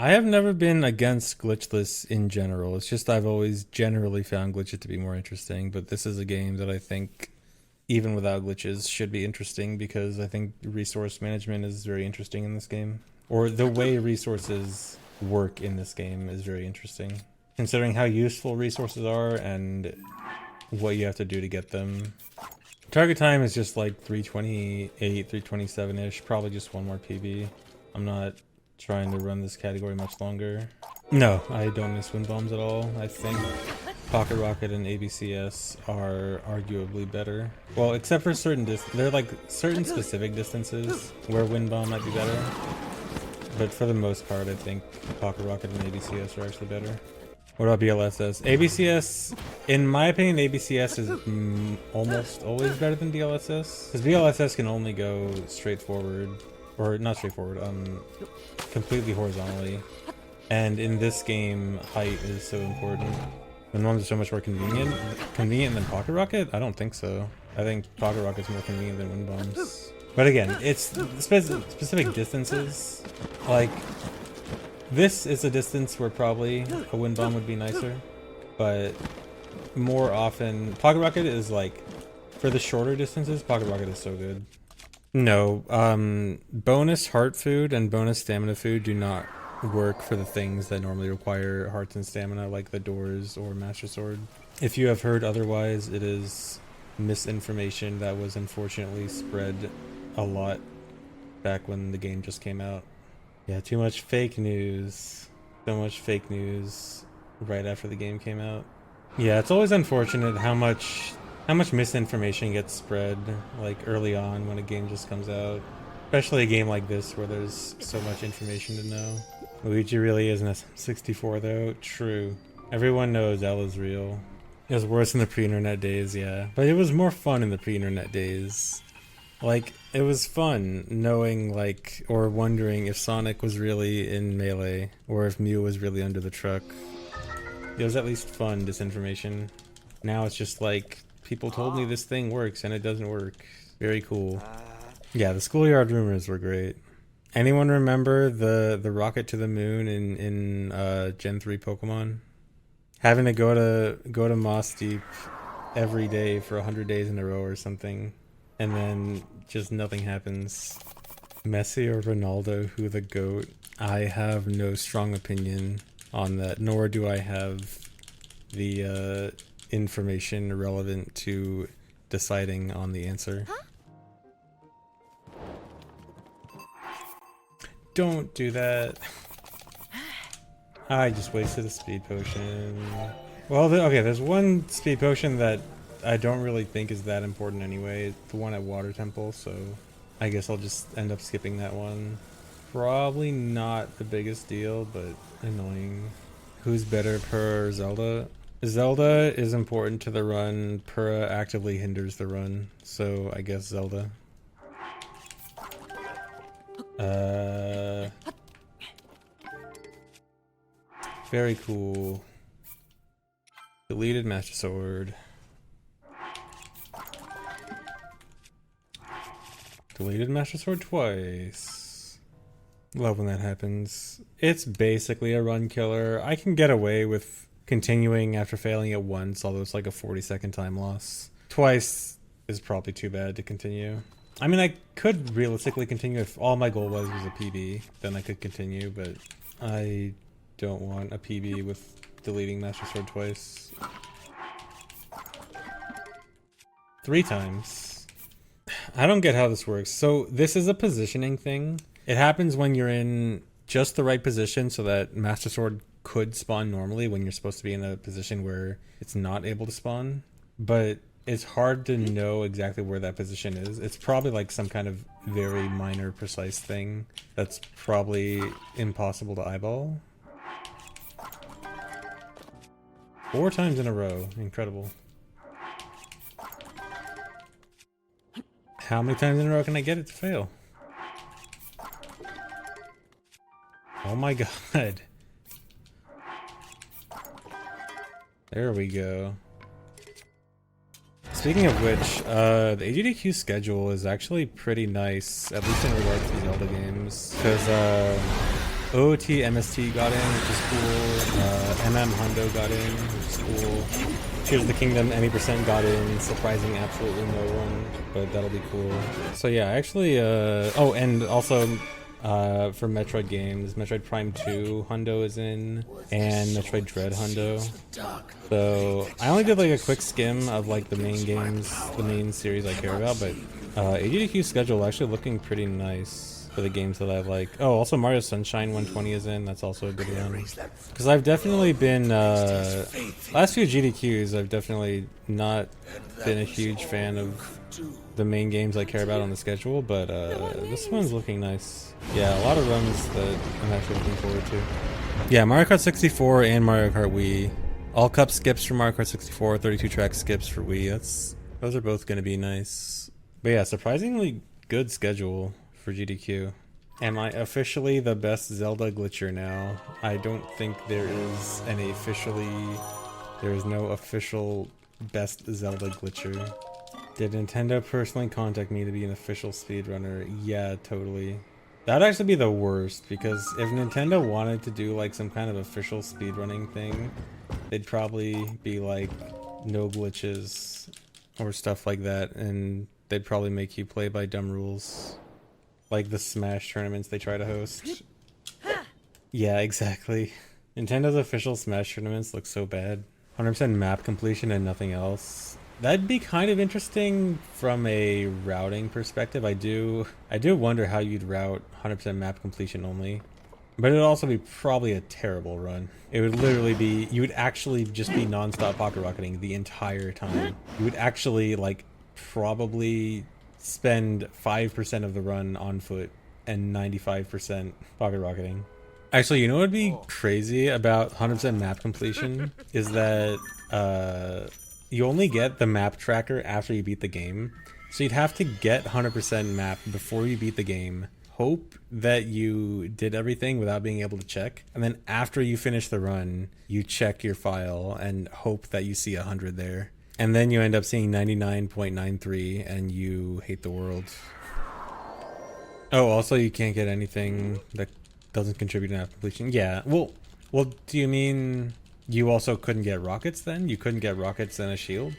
I have never been against glitchless in general. It's just I've always generally found glitches to be more interesting, but this is a game that I think even without glitches should be interesting because I think resource management is very interesting in this game. Or the way resources work in this game is very interesting. Considering how useful resources are and what you have to do to get them. Target time is just like 328, 327-ish, probably just one more PB. I'm not trying to run this category much longer. No, I don't miss wind bombs at all. I think Pocket Rocket and ABCS are arguably better. Well, except for certain they're like certain specific distances where wind bomb might be better. But for the most part, I think Pocket Rocket and ABCS are actually better. What about BLSS? ABCS, in my opinion, ABCS is almost always better than DLSS. Because BLSS can only go straight forward, or not straightforward, completely horizontally. And in this game, height is so important. Wind bombs are so much more convenient. Convenient than Pocket Rocket? I don't think so. I think Pocket Rocket's more convenient than wind bombs. But again, it's specific distances. Like, this is a distance where probably a wind bomb would be nicer. But more often, Pocket Rocket is like, for the shorter distances, Pocket Rocket is so good. No, bonus heart food and bonus stamina food do not work for the things that normally require hearts and stamina, like the doors or Master Sword. If you have heard otherwise, it is misinformation that was unfortunately spread a lot back when the game just came out. Yeah, too much fake news. So much fake news right after the game came out. Yeah, it's always unfortunate how much misinformation gets spread like early on when a game just comes out. Especially a game like this where there's so much information to know. Luigi really is an SM64 though. True. Everyone knows Ella's real. It was worse in the pre-internet days, yeah. But it was more fun in the pre-internet days. Like, it was fun knowing, like, or wondering if Sonic was really in Melee, or if Mew was really under the truck. It was at least fun, disinformation. Now it's just like, people told me this thing works and it doesn't work. Very cool. Yeah, the schoolyard rumors were great. Anyone remember the rocket to the moon in Gen 3 Pokemon? Having to go to Moss Deep every day for 100 days in a row or something, and then just nothing happens. Messi or Ronaldo, who the GOAT? I have no strong opinion on that, nor do I have the information relevant to deciding on the answer. Huh? Don't do that. I just wasted a speed potion. Well, okay, there's one speed potion that I don't really think is that important anyway. The one at Water Temple, so I guess I'll just end up skipping that one. Probably not the biggest deal, but annoying. Who's better, Purah or Zelda? Zelda is important to the run. Purah actively hinders the run, so I guess Zelda. Very cool. Deleted Master Sword. Deleted Master Sword twice. Love when that happens. It's basically a run killer. I can get away with continuing after failing it once, although it's like a 40-second time loss. Twice is probably too bad to continue. I mean, I could realistically continue if all my goal was a PB, then I could continue, but I don't want a PB with deleting Master Sword twice. 3 times. I don't get how this works. So this is a positioning thing. It happens when you're in just the right position so that Master Sword could spawn normally when you're supposed to be in a position where it's not able to spawn. But it's hard to know exactly where that position is. It's probably like some kind of very minor, precise thing that's probably impossible to eyeball. 4 times in a row. Incredible. How many times in a row can I get it to fail? Oh my god. There we go. Speaking of which, the AGDQ schedule is actually pretty nice, at least in regards to Zelda games. Because OT MST got in, which is cool. MM Hundo got in, which is cool. Tears of the Kingdom, Emmy% got in, surprising absolutely no one, but that'll be cool. So yeah, actually, oh, and also for Metroid games, Metroid Prime 2 Hundo is in, and Metroid Dread Hundo. So I only did like a quick skim of like the main games, the main series I care about, but AGDQ schedule actually looking pretty nice for the games that I like. Oh, also Mario Sunshine 120 is in. That's also a good one. Because I've definitely been last few GDQs, I've definitely not been a huge fan of the main games I care about on the schedule, but this one's looking nice. Yeah, a lot of runs that I'm actually looking forward to. Yeah, Mario Kart 64 and Mario Kart Wii. All cup skips for Mario Kart 64, 32 track skips for Wii. Those are both going to be nice. But yeah, surprisingly good schedule for GDQ. Am I officially the best Zelda glitcher now? I don't think there is no official best Zelda glitcher. Did Nintendo personally contact me to be an official speedrunner? Yeah, totally. That'd actually be the worst, because if Nintendo wanted to do like some kind of official speedrunning thing, they'd probably be like no glitches or stuff like that, and they'd probably make you play by dumb rules. Like the Smash tournaments they try to host. Yeah, exactly. Nintendo's official Smash tournaments look so bad. 100% map completion and nothing else. That'd be kind of interesting from a routing perspective. I do wonder how you'd route 100% map completion only. But it'd also be probably a terrible run. It would literally be, you would actually just be non-stop pocket rocketing the entire time. You would actually like probably spend 5% of the run on foot and 95% pocket rocketing. Actually, you know what would be crazy about 100% map completion is that you only get the map tracker after you beat the game. So you'd have to get 100% map before you beat the game, hope that you did everything without being able to check, and then after you finish the run, you check your file and hope that you see 100 there. And then you end up seeing 99.93 and you hate the world. Oh, also you can't get anything that doesn't contribute to map completion. Yeah, well, do you mean you also couldn't get rockets then? You couldn't get rockets and a shield?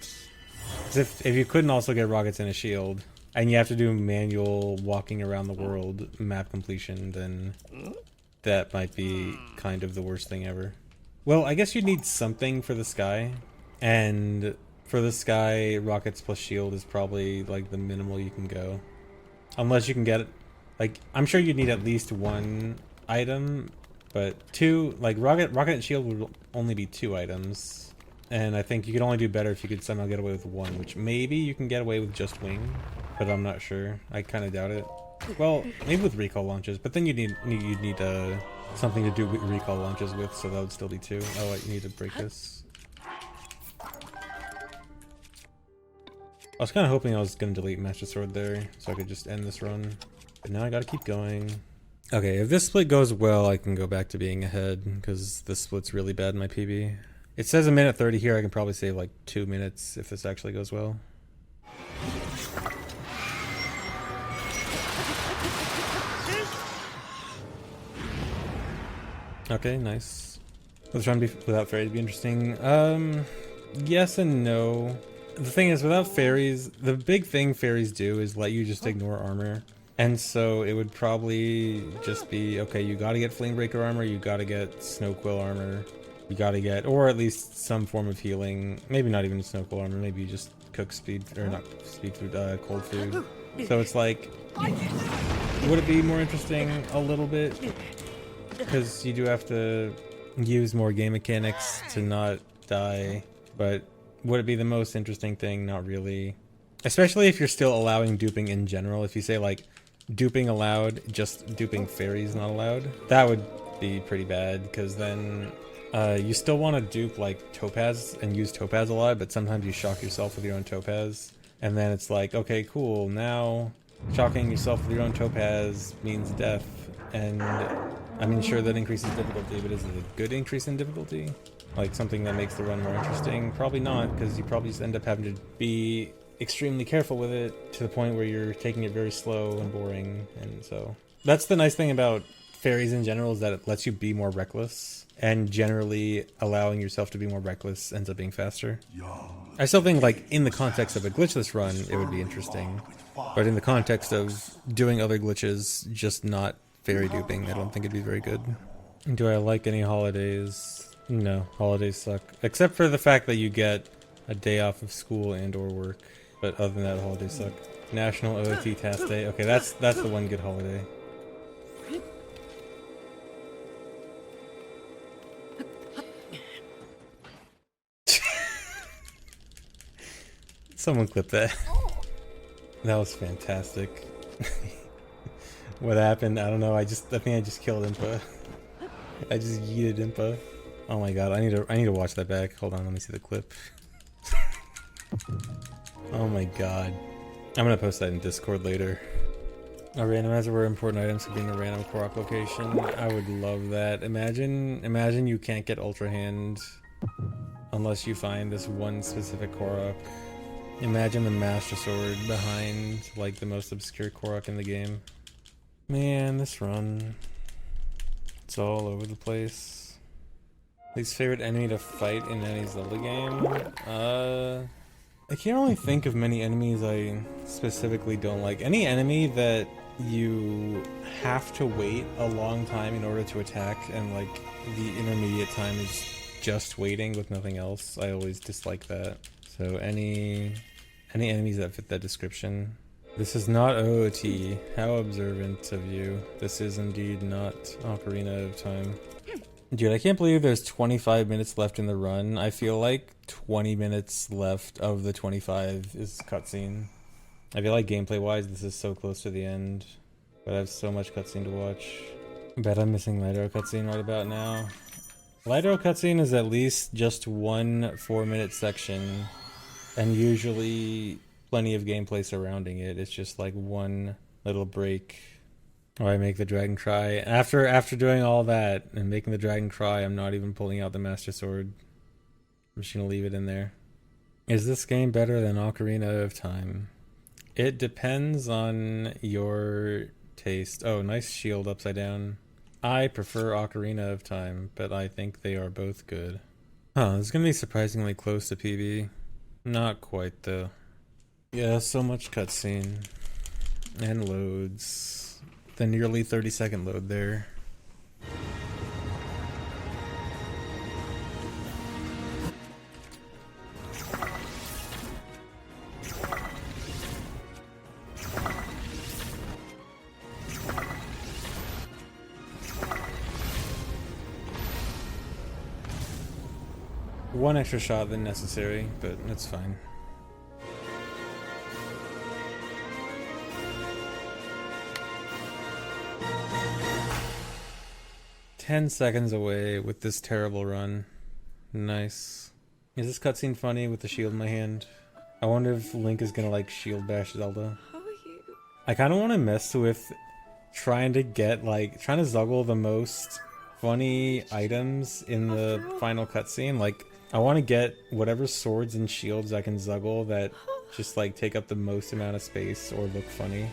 'Cause if you couldn't also get rockets and a shield, and you have to do manual walking around the world map completion, then that might be kind of the worst thing ever. Well, I guess you'd need something for the sky, and for the sky, rockets plus shield is probably like the minimal you can go. Unless you can get, like, I'm sure you'd need at least one item, but two, like rocket and shield would only be 2 items. And I think you could only do better if you could somehow get away with 1, which maybe you can get away with just wing, but I'm not sure. I kind of doubt it. Well, maybe with recall launches, but then you'd need something to do with recall launches with, so that would still be 2. Oh, I need to break this. I was kind of hoping I was going to delete Master Sword there, so I could just end this run. But now I gotta keep going. Okay, if this split goes well, I can go back to being ahead, because this split's really bad in my PB. It says a minute 30 here, I can probably save like 2 minutes if this actually goes well. Okay, nice. Let's run without fairies be interesting. Yes and no. The thing is, without fairies, the big thing fairies do is let you just ignore armor. And so it would probably just be, okay, you gotta get Flamebreaker armor, you gotta get Snow Quill armor, you gotta get, or at least some form of healing. Maybe not even Snow Quill armor, maybe you just cook speed, or not speed food, cold food. So it's like, would it be more interesting a little bit? Because you do have to use more game mechanics to not die, but would it be the most interesting thing? Not really. Especially if you're still allowing duping in general. If you say like, duping allowed, just duping fairies not allowed, that would be pretty bad, because then you still want to dupe like Topaz and use Topaz a lot, but sometimes you shock yourself with your own Topaz, and then it's like, okay, cool, now shocking yourself with your own Topaz means death, and I mean, sure, that increases difficulty, but is it a good increase in difficulty? Like something that makes the run more interesting? Probably not, because you probably just end up having to be extremely careful with it to the point where you're taking it very slow and boring. And so that's the nice thing about fairies in general is that it lets you be more reckless, and generally allowing yourself to be more reckless ends up being faster. I still think, like, in the context of a glitchless run, it would be interesting, but in the context of doing other glitches, just not fairy duping, I don't think it'd be very good. Do I like any holidays? No, holidays suck. Except for the fact that you get a day off of school and or work. But other than that, holidays suck. National OT Task Day. Okay, that's the one good holiday. Someone clip that. That was fantastic. What happened? I don't know. I think I just killed Impa. I just yeeted Impa. Oh my god, I need to watch that back. Hold on, let me see the clip. Oh my god. I'm gonna post that in Discord later. A randomizer where important items could be in a random Korok location. I would love that. Imagine you can't get Ultra Hand unless you find this one specific Korok. Imagine the Master Sword behind, like, the most obscure Korok in the game. Man, this run. It's all over the place. Least favorite enemy to fight in any Zelda game? I can't really think of many enemies I specifically don't like. Any enemy that you have to wait a long time in order to attack, and like the intermediate time is just waiting with nothing else, I always dislike that. So any enemies that fit that description. This is not OOT. How observant of you. This is indeed not Ocarina of Time. Dude, I can't believe there's 25 minutes left in the run. I feel like 20 minutes left of the 25 is cutscene. I feel like gameplay-wise, this is so close to the end, but I have so much cutscene to watch. I bet I'm missing Light Arrow cutscene right about now. Light Arrow cutscene is at least just one 4-minute section, and usually plenty of gameplay surrounding it. It's just like one little break. Oh, I make the dragon cry. After doing all that and making the dragon cry, I'm not even pulling out the Master Sword. I'm just gonna leave it in there. Is this game better than Ocarina of Time? It depends on your taste. Oh, nice shield upside down. I prefer Ocarina of Time, but I think they are both good. Huh, this is gonna be surprisingly close to PB. Not quite though. Yeah, so much cutscene. And loads. The nearly 30-second load there. One extra shot than necessary, but it's fine. 10 seconds away with this terrible run. Nice. Is this cutscene funny with the shield in my hand? I wonder if Link is gonna like shield bash Zelda. How are you? I kinda wanna mess with trying to zuggle the most funny items in the final cutscene. Like, I wanna get whatever swords and shields I can zuggle that just like take up the most amount of space or look funny.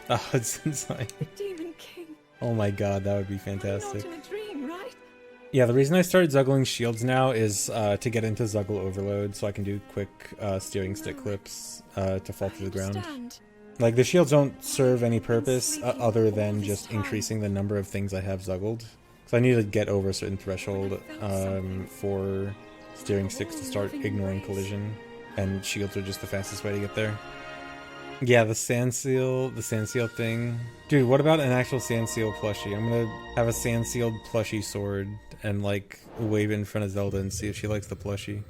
Oh, it's insane. Demon King. Oh my god, that would be fantastic. Not in a dream, right? Yeah, the reason I started zuggling shields now is to get into Zuggle Overload, so I can do quick steering stick clips to fall to the ground. Understand. Like, the shields don't serve any purpose other than just increasing the number of things I have zuggled. So I need to get over a certain threshold for steering sticks to start ignoring collision, and shields are just the fastest way to get there. Yeah, the sand seal thing. Dude, what about an actual sand seal plushie? I'm gonna have a sand sealed plushie sword and like wave it in front of Zelda and see if she likes the plushie.